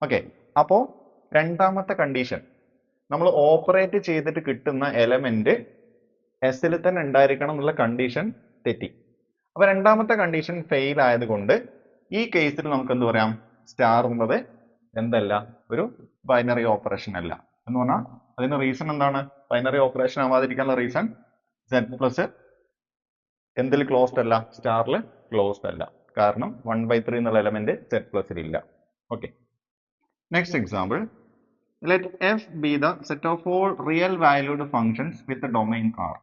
ഓക്കെ, അപ്പോ രണ്ടാമത്തെ കണ്ടീഷൻ നമ്മൾ ഓപ്പറേറ്റ് ചെയ്തിട്ട് കിട്ടുന്ന എലമെന്റ് എസിൽ തന്നെ ഉണ്ടായിരിക്കണം എന്നുള്ള കണ്ടീഷൻ തെറ്റി. അപ്പൊ രണ്ടാമത്തെ കണ്ടീഷൻ ഫെയിൽ ആയതുകൊണ്ട് ഈ കേസിൽ നമുക്ക് എന്ത് പറയാം, സ്റ്റാർ എന്നത് എന്തല്ല, ഒരു ബൈനറി ഓപ്പറേഷൻ അല്ല എന്ന് പറഞ്ഞാൽ അതിന്റെ റീസൺ എന്താണ്, ബൈനറി ഓപ്പറേഷൻ ആവാതിരിക്കാനുള്ള റീസൺ സെഡ് പ്ലസ് എന്തിൽ ക്ലോസ്ഡ് അല്ല, സ്റ്റാറിൽ ക്ലോസ്ഡ് അല്ല, കാരണം 1/3 എന്നുള്ള എലമെന്റ് സെഡ് പ്ലസിൽ ഇല്ല. Okay, next example, let F be the set of all real valued functions with domain R.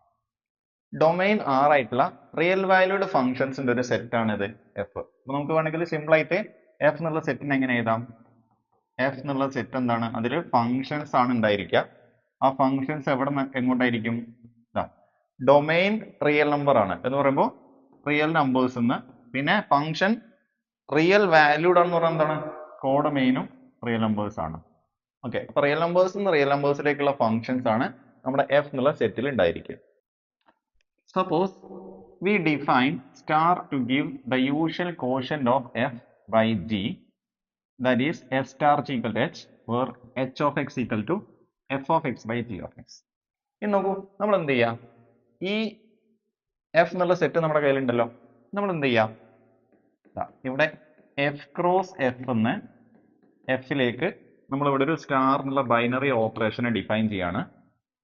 Domain R ആയിട്ടുള്ള റിയൽ വാല്യൂഡ് ഫംഗ്ഷൻസിന്റെ ഒരു സെറ്റ് ആണ് ഇത് എഫ്. അപ്പൊ നമുക്ക് വേണമെങ്കിൽ സിമ്പിൾ ആയിട്ട് എഫ് എന്നുള്ള സെറ്റിന് എങ്ങനെ എഴുതാം, എഫ് എന്നുള്ള സെറ്റ് എന്താണ്, അതിൽ ഫംഗ്ഷൻസ് ആണ് ഉണ്ടായിരിക്കുക. ആ ഫങ്ഷൻസ് എവിടെ എങ്ങോട്ടായിരിക്കും? ഡൊമൈൻ റിയൽ നമ്പർ ആണ് എന്ന് പറയുമ്പോൾ റിയൽ നമ്പേഴ്സ് എന്ന്, പിന്നെ ഫംഗ്ഷൻ റിയൽ വാല്യൂഡ് ആണെന്ന് പറഞ്ഞാൽ എന്താണ്? കോഡൊമൈനും റിയൽ നമ്പേഴ്സ് ആണ്. ഓക്കെ, അപ്പൊ റിയൽ നമ്പേഴ്സ് നിന്ന് റിയൽ നമ്പേഴ്സിലേക്കുള്ള ഫങ്ഷൻസ് ആണ് നമ്മുടെ എഫ് എന്നുള്ള സെറ്റിൽ ഉണ്ടായിരിക്കുക. Suppose we define star to give the usual quotient of f by g, that is f star g equal to h, where h of x equal to f of x by g of x. ഇനി നോക്കൂ, നമ്മൾ എന്ത് ചെയ്യാം? ഈ F എന്നുള്ള set നമ്മുടെ കയ്യിലുണ്ടല്ലോ, നമ്മൾ എന്ത് ചെയ്യാം? ഇവിടെ എഫ് ക്രോസ് എഫ് എന്ന് എഫിലേക്ക് നമ്മൾ ഇവിടെ ഒരു സ്റ്റാർ എന്നുള്ള ബൈനറി ഓപ്പറേഷനെ ഡിഫൈൻ ചെയ്യാണ്.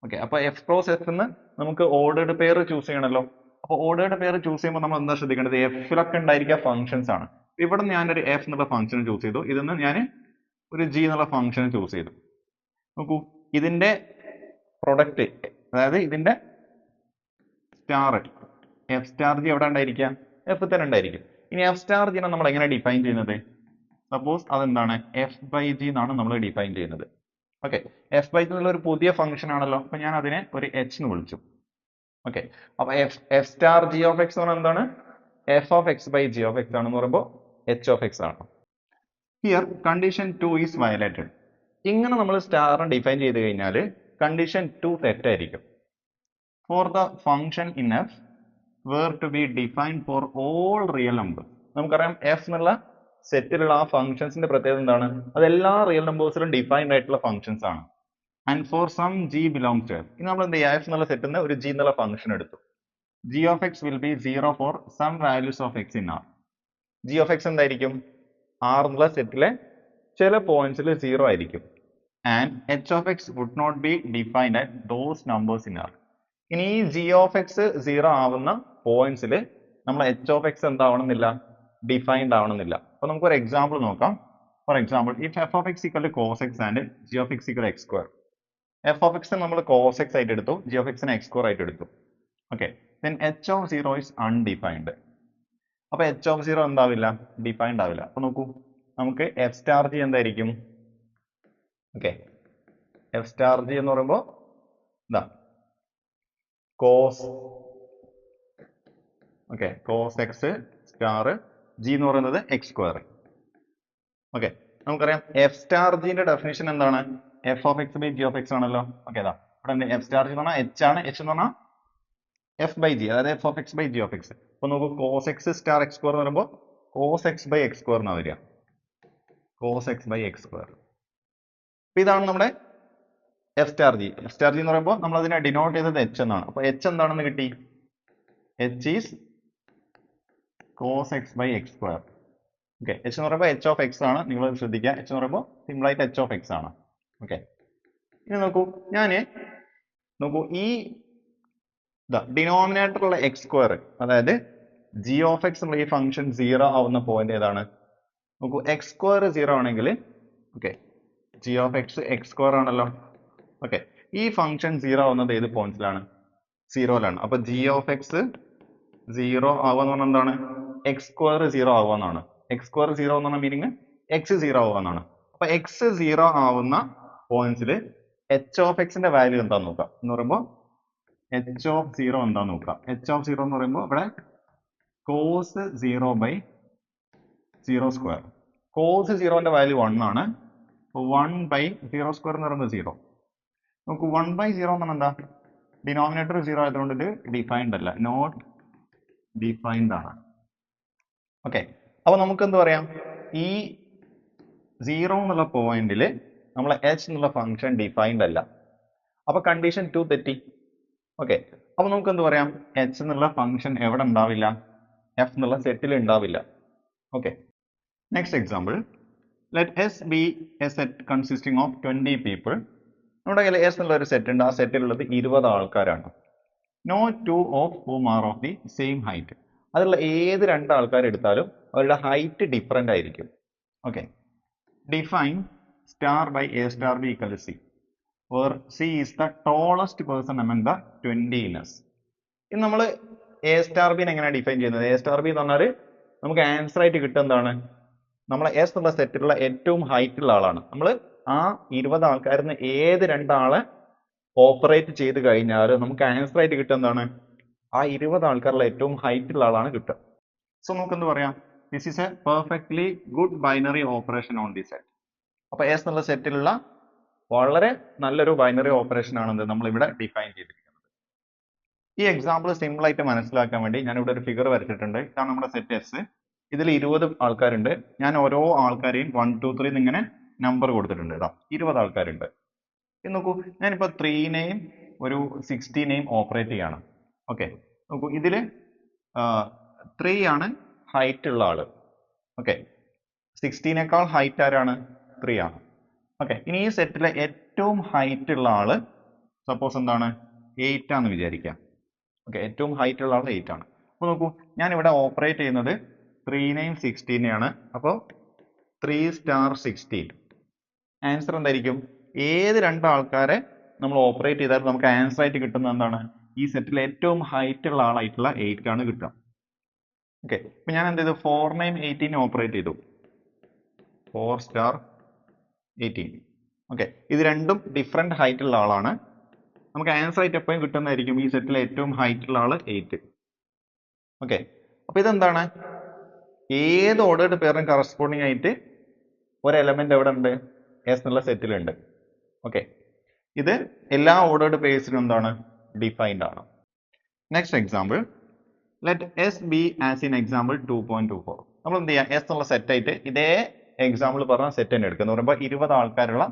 ഓക്കെ, അപ്പൊ എഫ് ക്രോസ് എഫ് എന്ന് നമുക്ക് ഓർഡേർഡ് പെയർ ചൂസ് ചെയ്യണമല്ലോ. അപ്പൊ ഓർഡേർഡ് പെയർ ചൂസ് ചെയ്യുമ്പോൾ നമ്മൾ എന്താ ശ്രദ്ധിക്കേണ്ടത്? എഫിലൊക്കെ ഉണ്ടായിരിക്കുക ഫംഗ്ഷൻസ് ആണ്. ഇവിടെ ഞാനൊരു എഫ് എന്നുള്ള ഫംഗ്ഷൻ ചൂസ് ചെയ്തു, ഇതിന്ന് ഞാൻ ഒരു ജി എന്നുള്ള ഫംഗ്ഷൻ ചൂസ് ചെയ്തു. നോക്കൂ, ഇതിന്റെ പ്രൊഡക്റ്റ്, അതായത് ഇതിന്റെ സ്റ്റാർ എഫ് സ്റ്റാർ ജി എവിടെ ഉണ്ടായിരിക്കുക? എഫ് തന്നെ ഉണ്ടായിരിക്കും. ഇനി എഫ് സ്റ്റാർ ജിനെ നമ്മൾ എങ്ങനെ ഡിഫൈൻ ചെയ്യുന്നത്? സപ്പോസ് അതെന്താണ്? എഫ് ബൈ ജി എന്നാണ് നമ്മൾ ഡിഫൈൻ ചെയ്യുന്നത്. ഓക്കെ, എഫ് ബൈ ജി എന്നുള്ള ഒരു പുതിയ ഫംഗ്ഷൻ ആണല്ലോ, അപ്പൊ ഞാൻ അതിനെ ഒരു എച്ച് എന്ന് വിളിച്ചു. ഓക്കെ, അപ്പൊ f star g of x എന്ന് പറഞ്ഞാൽ എന്താണ്? F of x by g of x ആണെന്ന് പറയുമ്പോൾ എച്ച് ഓഫ് എക്സ് ആണ്. Here condition 2 is violated. ഇങ്ങനെ നമ്മൾ സ്റ്റാർ ഡിഫൈൻ ചെയ്ത് കഴിഞ്ഞാൽ കണ്ടീഷൻ 2 തെറ്റായിരിക്കും. For the function in F where to be defined for all real number. നമുക്കറിയാം എഫ് എന്നുള്ള സെറ്റിലുള്ള ആ ഫംഗ്ഷൻസിന്റെ പ്രത്യേകത എന്താണ്? അതെല്ലാ റിയൽ നമ്പേഴ്സിലും ഡിഫൈൻഡ് ആയിട്ടുള്ള ഫംഗ്ഷൻസ് ആണ്. And for some G belongs to F. ഇനി നമ്മൾ എന്ത് ചെയ്യുക? എഫ് എന്നുള്ള സെറ്റിൽ നിന്ന് ഒരു ജി എന്നുള്ള ഫംഗ്ഷൻ എടുത്തു. G of x will be 0 for some values of x in R. G of x എന്തായിരിക്കും? ആർ എന്നുള്ള സെറ്റിലെ ചില പോയിന്റ്സിൽ 0 ആയിരിക്കും. And h of x would not be defined at those numbers in R. ഇനി ഈ ജി ഓഫ് എക്സ് 0 ആവുന്ന പോയിന്റ്സിൽ നമ്മൾ എച്ച് ഓഫ് എക്സ് എന്താവണമെന്നില്ല? ഡിഫൈൻഡ് ആവണമെന്നില്ല. അപ്പൊ നമുക്ക് ഒരു എക്സാമ്പിൾ നോക്കാം. For example, if f of x equal to cos X and g of x equal x square. F of x നമ്മൾ കോസ് എക്സ് ആയിട്ട് എടുത്തു, ജി ഓഫ് എക്സിനെ എക്സ് സ്ക്വയർ ആയിട്ട് എടുത്തു. Okay, then h of 0 is undefined. അപ്പൊ h of 0 എന്താവില്ല? Defined ആവില്ല. അപ്പൊ നോക്കൂ, നമുക്ക് എഫ് സ്റ്റാർ ജി എന്തായിരിക്കും? ഓക്കെ, എഫ് സ്റ്റാർ ജി എന്ന് പറയുമ്പോൾ എന്താ? Cos, okay, cos x star g എന്ന് പറയുന്നത് എക്സ് സ്ക്വയർ. ഓക്കെ, നമുക്കറിയാം എഫ് സ്റ്റാർ ജിന്റെ ഡെഫിനേഷൻ എന്താണ്? F of x by g of x ആണല്ലോ. ഓക്കെ, ഇതാ ഇവിടെ എഫ് സ്റ്റാർ ജി എന്ന് പറഞ്ഞാൽ എച്ച് ആണ്. എച്ച് എന്ന് പറഞ്ഞാൽ എഫ് ബൈ ജി, അതായത് f of x by g of x. അപ്പൊ നമുക്ക് cos x star x square എന്ന് പറയുമ്പോൾ cos x by x square എന്നാ വരിക. Cos x by x square. അപ്പൊ ഇതാണ് നമ്മുടെ f star g. F star g എന്ന് പറയുമ്പോൾ നമ്മൾ അതിനെ ഡിനോട്ട് ചെയ്തത് എച്ച് എന്നാണ്. അപ്പൊ എച്ച് എന്താണെന്ന് കിട്ടി? H is cos x by x square. Okay, h എന്ന് പറയുമ്പോൾ എച്ച് ഓഫ് എക്സ് ആണ്. നിങ്ങൾ ശ്രദ്ധിക്കുക, എച്ച് എന്ന് പറയുമ്പോൾ സിമ്പിൾ ആയിട്ട് എച്ച് ഓഫ് എക്സ് ആണ്. ഓക്കെ, ഇനി നോക്കൂ, നോക്കൂ ഈ ഡിനോമിനേറ്ററുള്ള എക്സ് സ്ക്വയർ, അതായത് ജി ഓഫ് എക്സ് ഈ ഫംഗ്ഷൻ 0 ആവുന്ന പോയിന്റ് ഏതാണ്? നോക്കൂ, എക്സ് സ്ക്വയർ 0 ആണെങ്കിൽ, okay, G of X X square ആണല്ലോ. ഓക്കെ, ഈ ഫംഗ്ഷൻ 0 ആവുന്നത് ഏത് പോയിന്റ്സിലാണ്? 0ലാണ്. അപ്പൊ ജി ഓഫ് എക്സ് 0 ആവുക എന്ന് പറഞ്ഞാൽ എന്താണ്? എക്സ് സ്ക്വയർ 0 ആവുക എന്നാണ്. എക്സ് സ്ക്വയർ 0 എന്ന് പറഞ്ഞ മീനിങ് എക്സ് 0 ആവുക എന്നാണ്. അപ്പൊ എക്സ് 0 ആവുന്ന പോയിന്റ്സിൽ എച്ച് ഓഫ് എക്സിന്റെ വാല്യൂ എന്താന്ന് നോക്കാം. എന്ന് പറയുമ്പോൾ എച്ച് ഓഫ് 0 എന്താന്ന് നോക്കാം. എച്ച് ഓഫ് 0 എന്ന് പറയുമ്പോൾ ഇവിടെ കോസ് 0 ബൈ 0 സ്ക്വയർ. കോസ് 0ന്റെ വാല്യൂ 1 ആണ്. 1 ബൈ 0 സ്ക്വയർ എന്ന് പറയുന്നത് 0. നമുക്ക് 1 ബൈ 0 എന്ന് പറഞ്ഞാൽ എന്താ? ഡിനോമിനേറ്റർ 0 ആയതുകൊണ്ട് ഇത് ഡിഫൈൻഡ് അല്ല, നോട്ട് ഡിഫൈൻഡ് ആണ്. ഓക്കെ, അപ്പൊ നമുക്ക് എന്ത് പറയാം? ഈ 0 എന്നുള്ള പോയിന്റിൽ നമ്മൾ എച്ച് എന്നുള്ള ഫംഗ്ഷൻ ഡിഫൈൻഡ് അല്ല. അപ്പൊ കണ്ടീഷൻ 2 തെറ്റി. ഓക്കെ, അപ്പൊ നമുക്ക് എന്ത് പറയാം? എച്ച് എന്നുള്ള ഫംഗ്ഷൻ എവിടെ ഉണ്ടാവില്ല? എഫ് എന്നുള്ള സെറ്റിൽ ഉണ്ടാവില്ല. Okay, next example, let S be a set consisting of 20 people. നമ്മുടെ കയ്യിൽ എസ് എന്നുള്ള ഒരു സെറ്റ് ഉണ്ട്. ആ സെറ്റിലുള്ളത് 20 ആൾക്കാരാണ്. No 2 of whom are of the same height. അതിലുള്ള ഏത് 2 ആൾക്കാർ എടുത്താലും അവരുടെ ഹൈറ്റ് ഡിഫറെന്റ് ആയിരിക്കും. Okay, define star by a star B equal to C, where C is the tallest person among the 20 in us. ഇനി നമ്മൾ എ സ്റ്റാർ ബിനെ എങ്ങനെയാണ് define ചെയ്യുന്നത്? എ സ്റ്റാർ ബി എന്ന് പറഞ്ഞാൽ നമുക്ക് ആൻസർ ആയിട്ട് കിട്ടുക എന്താണ്? നമ്മളെ എസ് എന്നുള്ള സെറ്റിലുള്ള ഏറ്റവും ഹൈറ്റ് ഉള്ള ആളാണ്. നമ്മൾ ആ 20 ആൾക്കാരിൽ നിന്ന് ഏത് 2 ആളെ ഓപ്പറേറ്റ് ചെയ്ത് കഴിഞ്ഞാൽ നമുക്ക് ആൻസർ ആയിട്ട് കിട്ടുക എന്താണ്? ആ 20 ആൾക്കാരിലെ ഏറ്റവും ഹൈറ്റ് ഉള്ള ആളാണ് കിട്ടുക. സോ നമുക്ക് എന്ത് പറയാം? This is A perfectly good binary operation on the set. അപ്പൊ എസ് എന്നുള്ള സെറ്റിലുള്ള വളരെ നല്ലൊരു ബൈനറി ഓപ്പറേഷൻ ആണ് നമ്മൾ ഇവിടെ ഡിഫൈൻ ചെയ്തിരിക്കുന്നത്. ഈ എക്സാമ്പിൾ സിമ്പിൾ ആയിട്ട് മനസ്സിലാക്കാൻ വേണ്ടി ഞാൻ ഇവിടെ ഒരു ഫിഗർ വരച്ചിട്ടുണ്ട്. ഇതാണ് നമ്മുടെ സെറ്റ് എസ്. ഇതിൽ 20 ആൾക്കാരുണ്ട്. ഞാൻ ഓരോ ആൾക്കാരെയും 1 2 3 ഇങ്ങനെ നമ്പർ കൊടുത്തിട്ടുണ്ട്. ഇതാ 20 ആൾക്കാരുണ്ട്. ഇത് നോക്കൂ, ഞാനിപ്പോൾ 3നെയും ഒരു 16നെയും ഓപ്പറേറ്റ് ചെയ്യാണ്. ഓക്കെ, നോക്കൂ, ഇതിൽ 3 ആണ് ഹൈറ്റ് ഉള്ള ആള്. ഓക്കെ, 16നേക്കാൾ ഹൈറ്റ് ആരാണ്? 3 ആണ്. ഓക്കെ, ഇനി ഈ സെറ്റിലെ ഏറ്റവും ഹൈറ്റ് ഉള്ള ആള് സപ്പോസ് എന്താണ്? 8 ആണെന്ന് വിചാരിക്കാം. ഓക്കെ, ഏറ്റവും ഹൈറ്റ് ഉള്ള ആൾ 8 ആണ്. അപ്പോൾ നോക്കൂ, ഞാൻ ഇവിടെ ഓപ്പറേറ്റ് ചെയ്യുന്നത് 3നെയും 16നെയാണ്. അപ്പോൾ 3 സ്റ്റാർ 16. ആൻസർ എന്തായിരിക്കും? ഏത് രണ്ട് ആൾക്കാരെ നമ്മൾ ഓപ്പറേറ്റ് ചെയ്താൽ നമുക്ക് ആൻസർ ആയിട്ട് കിട്ടുന്നത് എന്താണ്? ഈ സെറ്റിലെ ഏറ്റവും ഹൈറ്റ് ഉള്ള ആളായിട്ടുള്ള 8 ആണ് കിട്ടുക. ഓക്കെ, ഇപ്പൊ ഞാൻ എന്ത് ചെയ്തു? 4നെയും 18നെയും ഓപ്പറേറ്റ് ചെയ്തു. 4 സ്റ്റാർ 18. ഓക്കെ, ഇത് രണ്ടും ഡിഫറെന്റ് ഹൈറ്റ് ഉള്ള ആളാണ്. നമുക്ക് ആൻസർ ആയിട്ട് എപ്പോഴും കിട്ടുന്നതായിരിക്കും ഈ സെറ്റിലെ ഏറ്റവും ഹൈറ്റ് ഉള്ള ആള് 8. ഓക്കെ, അപ്പൊ ഇതെന്താണ്? ഏത് ഓർഡേർഡ് പെയറിനും കറസ്പോണ്ടിങ് ആയിട്ട് ഒരു എലമെന്റ് എവിടെ ഉണ്ട്? എസ് എന്നുള്ള സെറ്റിലുണ്ട്. ഓക്കെ, ഇത് എല്ലാ ഓർഡേർഡ് പെയർസിനും എന്താണ്? ഡിഫൈൻഡ് ആണ്. Next example, let S B as in example 2.24. നമ്മൾ എന്ത് ചെയ്യാം? എസ് എന്നുള്ള സെറ്റ് ആയിട്ട് ഇതേ എക്സാമ്പിൾ പറഞ്ഞ സെറ്റ് തന്നെ എടുക്കുക. എന്ന് പറയുമ്പോൾ 20 ആൾക്കാരുള്ള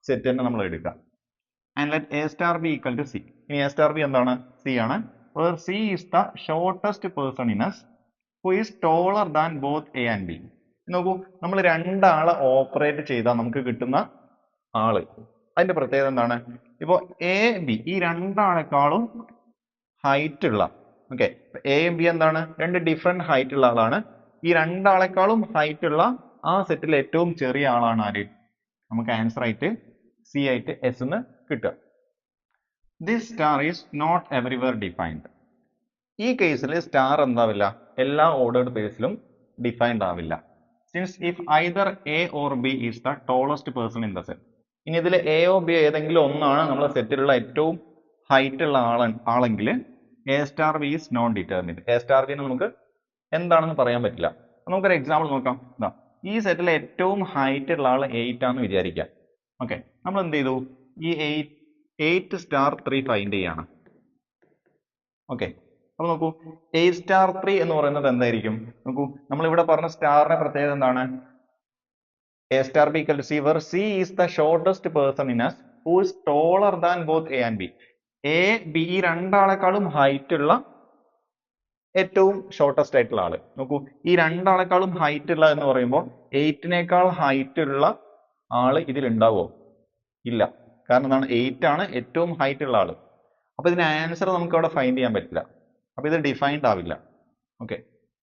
സെറ്റ് തന്നെ നമ്മൾ എടുക്കുക. And let a star B equal to C. ഇനി എ സ്റ്റാർ ബി എന്താണ്? സി ആണ്. where C is the shortest person in us who is taller than both A and B. നോക്കൂ, നമ്മൾ രണ്ടാളെ ഓപ്പറേറ്റ് ചെയ്താൽ നമുക്ക് കിട്ടുന്ന ആള്, അതിന്റെ പ്രത്യേകത എന്താണ്? ഇപ്പോൾ എ ബി ഈ രണ്ടാളെക്കാളും ഹൈറ്റ് ഉള്ള, ഓക്കെ, എയും ബി എന്താണ്? രണ്ട് ഡിഫറെന്റ് ഹൈറ്റ് ഉള്ള ആളാണ്. ഈ രണ്ടാളെക്കാളും ഹൈറ്റ് ഉള്ള ആ സെറ്റിൽ ഏറ്റവും ചെറിയ ആളാണ് ആര്? നമുക്ക് ആൻസർ ആയിട്ട് സി ആയിട്ട് എസ് എന്ന് കിട്ടുക. This star is not everywhere defined. ഈ കേസിൽ സ്റ്റാർ എന്താവില്ല? എല്ലാ ഓർഡേർഡ് പേഴ്സിലും ഡിഫൈൻഡ് ആവില്ല. Since if either a or b is the tallest person in the set. ഇനി ഇതിൽ എ ഓ ബി ഏതെങ്കിലും ഒന്നാണ് നമ്മുടെ സെറ്റിലുള്ള ഏറ്റവും ഹൈറ്റ് ഉള്ള ആളെങ്കിൽ A star B is not determined. A star B നമുക്ക് എന്താണെന്ന് പറയാൻ പറ്റില്ല. നമുക്കൊരു എക്സാമ്പിൾ നോക്കാം. ഇതാ, ഈ സെറ്റിലെ ഏറ്റവും ഹൈറ്റ് ഉള്ള ആൾ 8 ആണെന്ന് വിചാരിക്കാം. ഓക്കെ, നമ്മൾ എന്ത് ചെയ്തു? ഈ 8 സ്റ്റാർ 3 ഫൈൻഡ് ചെയ്യാണ്. ഓക്കെ, അപ്പൊ നോക്കൂ, 8 സ്റ്റാർ 3 എന്ന് പറയുന്നത് എന്തായിരിക്കും? നോക്കൂ, നമ്മൾ ഇവിടെ പറഞ്ഞ സ്റ്റാറിന്റെ പ്രത്യേകത എന്താണ്? A star B equal to C, where C is the shortest person in us who is taller than both A and B. A B ഈ രണ്ടാളെക്കാളും ഹൈറ്റ് ഉള്ള ഏറ്റവും ഷോർട്ടസ്റ്റ് ആയിട്ടുള്ള ആള്. നോക്കൂ, ഈ രണ്ടാളെക്കാളും ഹൈറ്റ് ഉള്ള എന്ന് പറയുമ്പോൾ 8നേക്കാൾ ഹൈറ്റ് ഉള്ള ആള് ഇതിൽ ഉണ്ടാവോ? ഇല്ല. കാരണം എന്താണ്? 8 ആണ് ഏറ്റവും ഹൈറ്റ് ഉള്ള ആള്. അപ്പൊ ഇതിന്റെ ആൻസർ നമുക്ക് അവിടെ ഫൈൻഡ് ചെയ്യാൻ പറ്റില്ല. അപ്പൊ ഇത് ഡിഫൈൻഡ് ആവില്ല. ഓക്കെ,